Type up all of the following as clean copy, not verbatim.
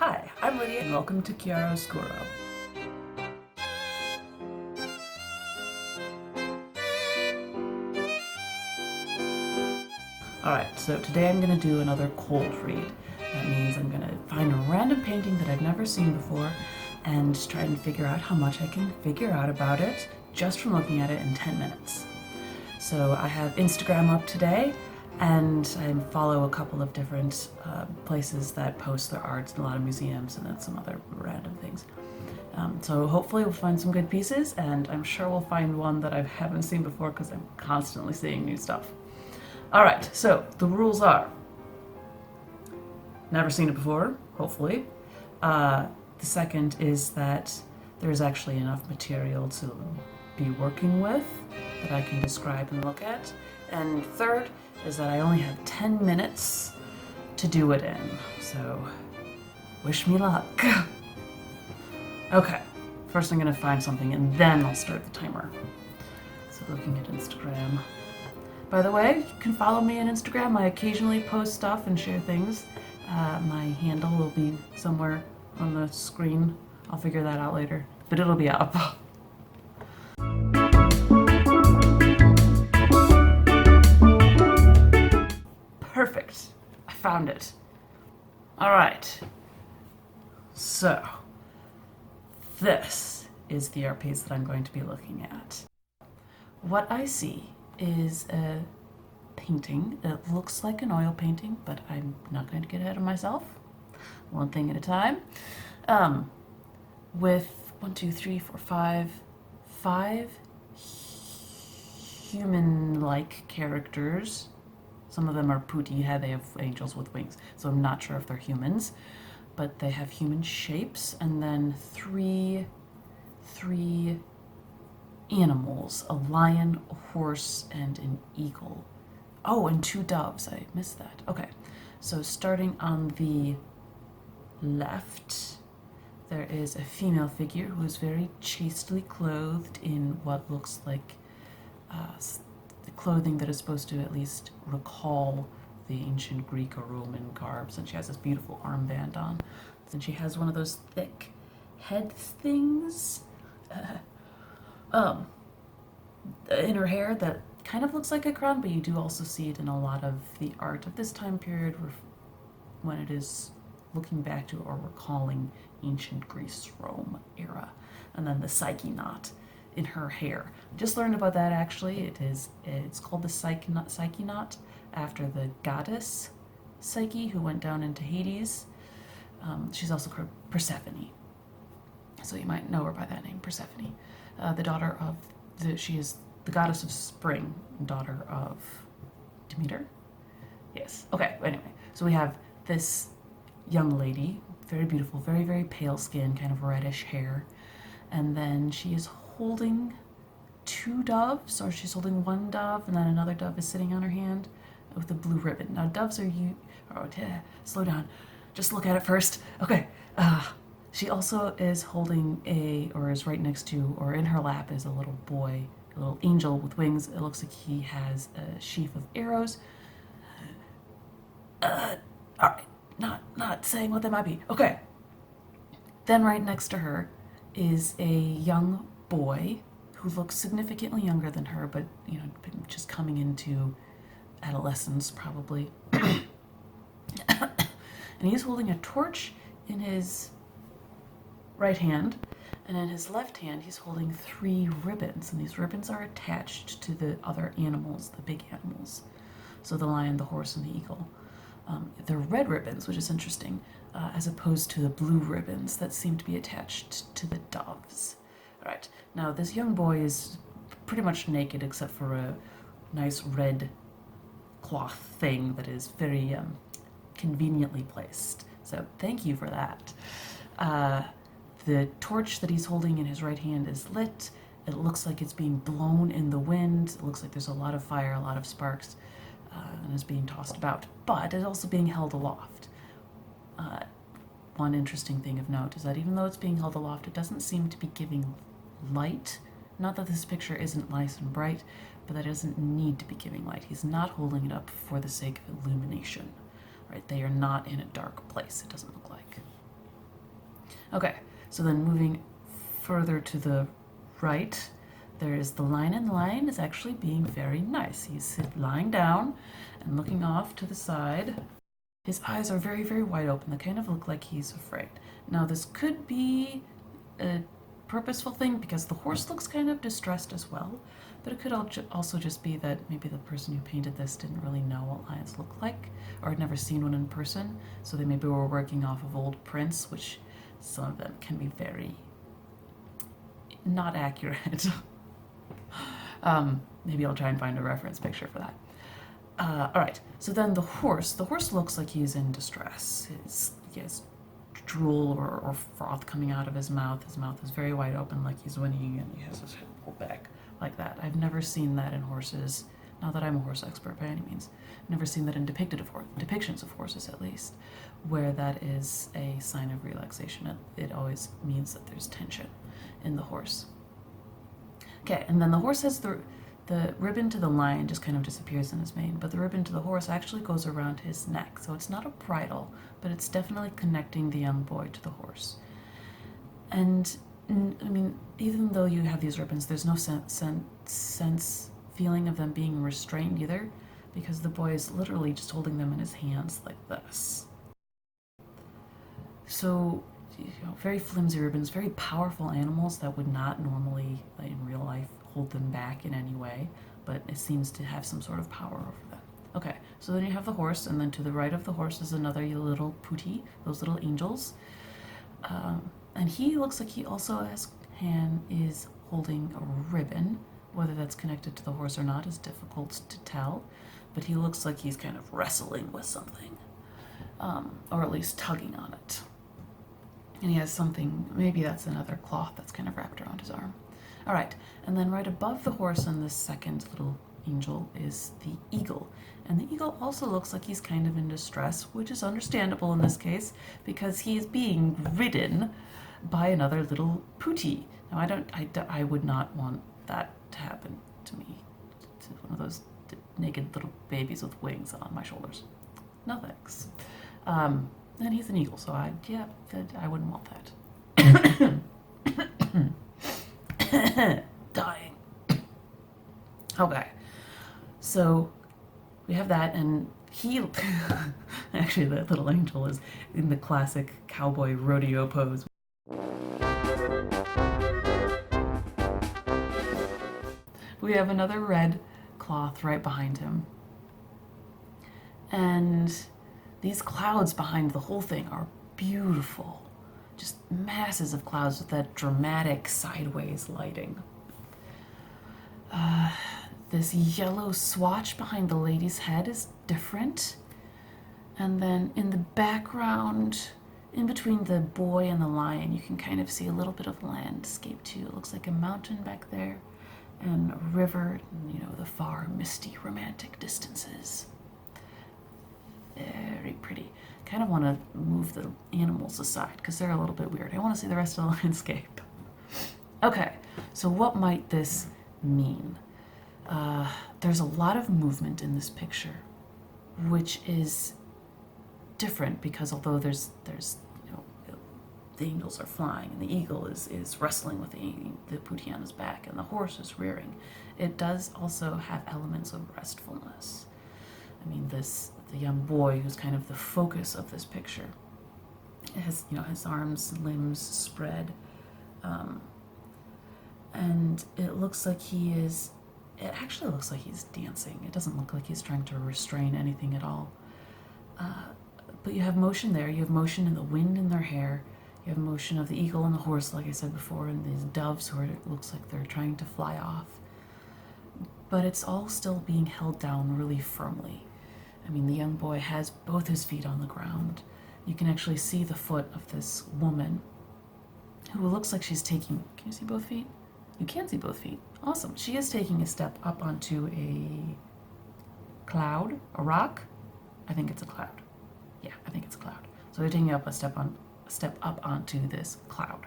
Hi, I'm Lydia and welcome to Chiaroscuro. Alright, so today I'm going to do another cold read. That means I'm going to find a random painting that I've never seen before and try and figure out how much I can figure out about it just from looking at it in 10 minutes. So I have Instagram up today, and I follow a couple of different places that post their arts, a lot of museums and then some other random things. So hopefully we'll find some good pieces, and I'm sure we'll find one that I haven't seen before because I'm constantly seeing new stuff. Alright, so the rules are, never seen it before, hopefully. The second is that there's actually enough material to be working with that I can describe and look at. And third is that I only have 10 minutes to do it in, so wish me luck. Okay, first I'm gonna find something and then I'll start the timer. So looking at Instagram. By the way, you can follow me on Instagram. I occasionally post stuff and share things. My handle will be somewhere on the screen. I'll figure that out later, but it'll be up. Perfect. I found it. All right. So, this is the art piece that I'm going to be looking at. What I see is a painting that looks like an oil painting, but I'm not going to get ahead of myself. One thing at a time. With 5 human-like characters. Some of them are putti, they have angels with wings, so I'm not sure if they're humans, but they have human shapes, and then three animals, a lion, a horse, and an eagle. Oh, and 2 doves, I missed that. Okay, so starting on the left, there is a female figure who is very chastely clothed in what looks like the clothing that is supposed to at least recall the ancient Greek or Roman garbs, and she has this beautiful armband on. And she has one of those thick head things in her hair that kind of looks like a crown, but you do also see it in a lot of the art of this time period when it is looking back to or recalling ancient Greece, Rome era. And then the Psyche knot in her hair. I just learned about that actually. It's called the Psyche knot after the goddess Psyche who went down into Hades. She's also called Persephone, so you might know her by that name, Persephone. The daughter of she is the goddess of spring, daughter of Demeter. Yes. Okay. Anyway, so we have this young lady, very beautiful, very, very pale skin, kind of reddish hair, and then she is holding 2 doves, or she's holding 1 dove, and then another dove is sitting on her hand with a blue ribbon. Now, doves are slow down. Just look at it first. Okay. She also is holding or is right next to, or in her lap is a little boy, a little angel with wings. It looks like he has a sheaf of arrows. All right. Not saying what they might be. Okay. Then right next to her is a young boy who looks significantly younger than her, but just coming into adolescence probably. And he's holding a torch in his right hand, and in his left hand he's holding 3 ribbons, and these ribbons are attached to the other animals, the big animals. So the lion, the horse, and the eagle. They're red ribbons, which is interesting, as opposed to the blue ribbons that seem to be attached to the doves. All right, now this young boy is pretty much naked except for a nice red cloth thing that is very conveniently placed. So thank you for that. The torch that he's holding in his right hand is lit. It looks like it's being blown in the wind. It looks like there's a lot of fire, a lot of sparks, and is being tossed about, but it's also being held aloft. One interesting thing of note is that even though it's being held aloft, it doesn't seem to be giving light. Not that this picture isn't nice and bright, but that it doesn't need to be giving light. He's not holding it up for the sake of illumination. Right? They are not in a dark place, it doesn't look like. Okay, so then moving further to the right, there is the lion, and the lion is actually being very nice. He's lying down and looking off to the side. His eyes are very, very wide open. They kind of look like he's afraid. Now, this could be a purposeful thing because the horse looks kind of distressed as well, but it could also just be that maybe the person who painted this didn't really know what lions look like or had never seen one in person, so they maybe were working off of old prints, which some of them can be very not accurate. Maybe I'll try and find a reference picture for that. All right, so then the horse looks like he's in distress. He has drool or froth coming out of his mouth. His mouth is very wide open like he's whinnying, and he has his head pulled back like that. I've never seen that in horses, not that I'm a horse expert by any means. I've never seen that in depictions of horses, at least, where that is a sign of relaxation. It always means that there's tension in the horse. Okay, and then the horse has the ribbon to the lion just kind of disappears in his mane, but the ribbon to the horse actually goes around his neck. So it's not a bridle, but it's definitely connecting the young boy to the horse. And I mean, even though you have these ribbons, there's no feeling of them being restrained either, because the boy is literally just holding them in his hands like this. So, very flimsy ribbons, very powerful animals that would not normally, in real life, hold them back in any way, but it seems to have some sort of power over them. Okay, so then you have the horse, and then to the right of the horse is another little putti, those little angels. And he looks like he also is holding a ribbon. Whether that's connected to the horse or not is difficult to tell, but he looks like he's kind of wrestling with something, or at least tugging on it. And he has something, maybe that's another cloth that's kind of wrapped around his arm. All right, and then right above the horse and the second little angel is the eagle. And the eagle also looks like he's kind of in distress, which is understandable in this case because he is being ridden by another little putti. Now, I would not want that to happen to me, to one of those naked little babies with wings on my shoulders. No thanks. And he's an eagle, so I wouldn't want that. Dying. Okay, so we have that, and he actually, that little angel is in the classic cowboy rodeo pose. We have another red cloth right behind him, and these clouds behind the whole thing are beautiful. Just masses of clouds with that dramatic sideways lighting. This yellow swatch behind the lady's head is different. And then in the background, in between the boy and the lion, you can kind of see a little bit of landscape too. It looks like a mountain back there and a river, and, the far, misty, romantic distances. Very pretty. Kind of want to move the animals aside because they're a little bit weird. I want to see the rest of the landscape. Okay, so what might this mean? There's a lot of movement in this picture, which is different because although there's the angels are flying and the eagle is wrestling with the putti on his back and the horse is rearing, it does also have elements of restfulness. I mean, the young boy who's kind of the focus of this picture has his arms, limbs spread, and it actually looks like he's dancing. It doesn't look like he's trying to restrain anything at all. But you have motion there. You have motion in the wind in their hair. You have motion of the eagle and the horse, like I said before, and these doves who it looks like they're trying to fly off. But it's all still being held down really firmly. I mean, the young boy has both his feet on the ground. You can actually see the foot of this woman who looks like she's taking... Can you see both feet? You can see both feet. Awesome. She is taking a step up onto a cloud, a rock. I think it's a cloud. Yeah, I think it's a cloud. So they're taking up a step up onto this cloud.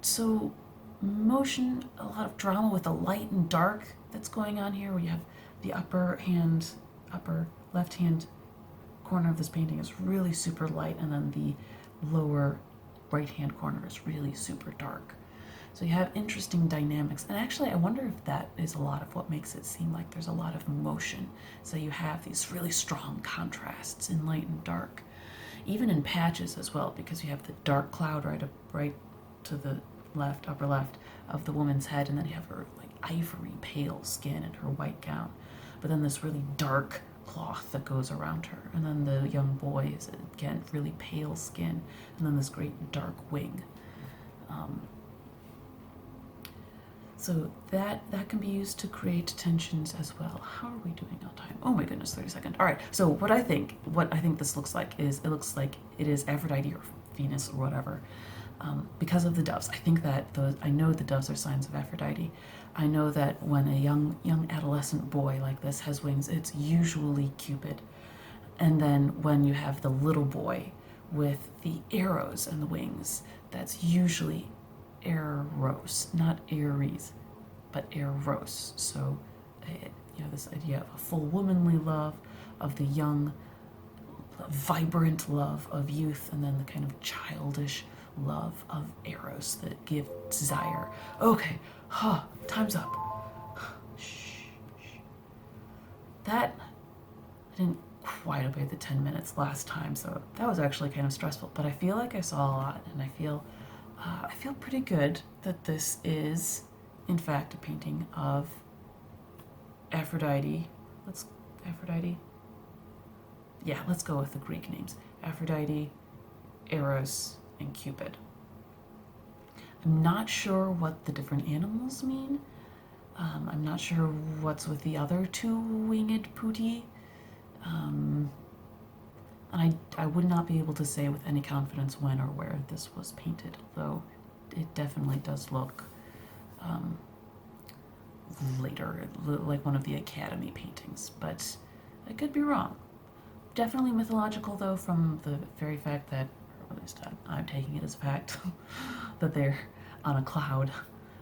So motion, a lot of drama with the light and dark that's going on here, where you have the upper left hand corner of this painting is really super light, and then the lower right-hand corner is really super dark. So you have interesting dynamics, and actually I wonder if that is a lot of what makes it seem like there's a lot of motion. So you have these really strong contrasts in light and dark, even in patches as well, because you have the dark cloud right to the left, upper left of the woman's head, and then you have her like ivory pale skin and her white gown, but then this really dark cloth that goes around her, and then the young boy is again really pale skin, and then this great dark wing. So that can be used to create tensions as well. How are we doing on time? Oh my goodness, 30 seconds. All right, so what I think this looks like is, it looks like it is Aphrodite or Venus or whatever, because of the doves. I think that I know the doves are signs of Aphrodite. I know that when a young adolescent boy like this has wings, it's usually Cupid. And then when you have the little boy with the arrows and the wings, that's usually Eros, not Aries, but Eros. So, this idea of a full womanly love, of the young, vibrant love of youth, and then the kind of childish love of Eros that give desire. Okay, time's up. Shh. That, I didn't quite obey the 10 minutes last time, so that was actually kind of stressful, but I feel like I saw a lot, and I feel pretty good that this is, in fact, a painting of Aphrodite. Aphrodite? Yeah, let's go with the Greek names. Aphrodite, Eros, and Cupid. I'm not sure what the different animals mean. I'm not sure what's with the other two winged putti. And I would not be able to say with any confidence when or where this was painted, though it definitely does look later, like one of the Academy paintings, but I could be wrong. Definitely mythological, though, from the very fact that, or at least I'm taking it as fact, that they're on a cloud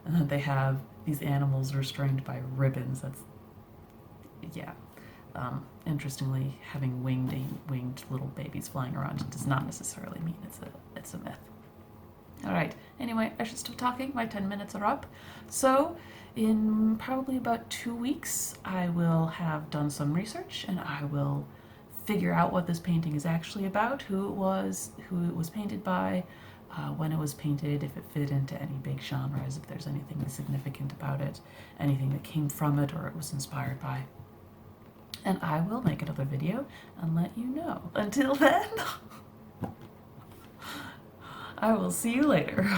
and that they have these animals restrained by ribbons. That's, yeah. Interestingly, having winged little babies flying around does not necessarily mean it's a myth. All right. Anyway, I should stop talking. My 10 minutes are up. So, in probably about 2 weeks, I will have done some research, and I will figure out what this painting is actually about, who it was painted by, when it was painted, if it fit into any big genres, if there's anything significant about it, anything that came from it or it was inspired by. And I will make another video and let you know. Until then, I will see you later.